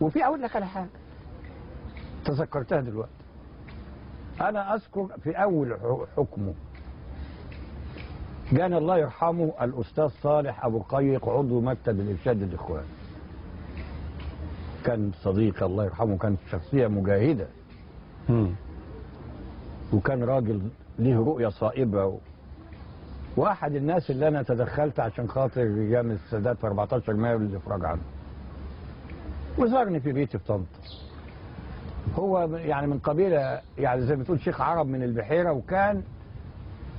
وفي اقول لك على حاجه تذكرتها دلوقتي. انا اذكر في اول حكمه كان الله يرحمه الاستاذ صالح ابو قيق عضو مكتب الارشاد الاخوان. كان صديق الله يرحمه، كان شخصيه مجاهده. وكان راجل له رؤيه صائبه واحد الناس اللي انا تدخلت عشان خاطر ايام السادات في 14 مايو للافراج عنه. وزارني في بيتي في طنطا. هو يعني من قبيله يعني زي ما تقول شيخ عرب من البحيره، وكان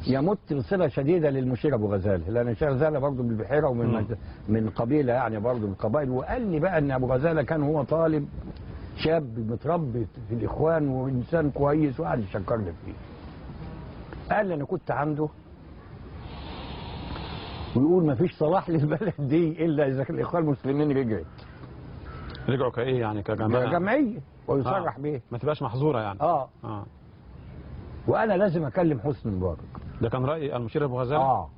يمت بصله شديده للمشير ابو غزاله، لان الشيخ غزاله برضه من البحيره ومن من قبيله يعني برضه من القبائل. وقال لي بقى ان ابو غزاله كان هو طالب شاب متربي في الاخوان وانسان كويس، وقعد يشكرني فيه. قال لي انا كنت عنده ويقول ما فيش صلاح للبلد دي الا اذا كان الاخوان المسلمين رجعوا كايه يعني كجماعه؟ جمعيه ويصرح بيه، ما تبقاش محظوره يعني. وانا لازم اكلم حسني مبارك. ده كان راي المشير ابو غزاله؟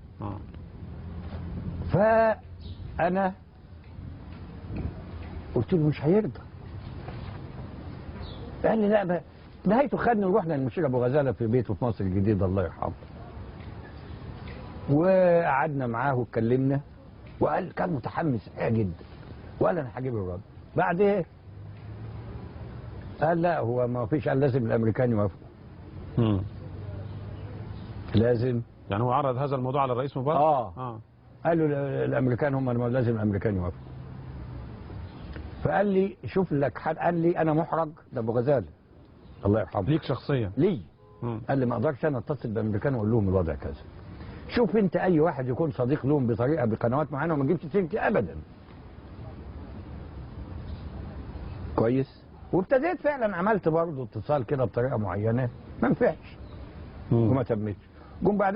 فانا قلت له مش هيرضى. قال لي لا نهايته خدني ورحنا للمشير ابو غزاله في بيته في مصر الجديده الله يرحمه. وقعدنا معاه واتكلمنا، وقال كان متحمس جدا، وقال انا هجيب الراجل. بعد ايه؟ قال لا هو ما فيش، قال لازم الامريكان يوافقوا. لازم يعني هو عرض هذا الموضوع على الرئيس مبارك؟ قال له الامريكان هم لازم الامريكان يوافقوا. فقال لي شوف لك حد. قال لي انا محرج، ده ابو غزاله الله يرحمه. ليك شخصيا؟ لي. قال لي ما اقدرش انا اتصل بالامريكان واقول لهم الوضع كذا. شوف انت اي واحد يكون صديق لهم بطريقه بقنوات معينه وما تجيبش سيرتي ابدا. كويس؟ وابتديت فعلا عملت برضه اتصال كده بطريقه معينه ما نفعش وما تمتش. جم بعدين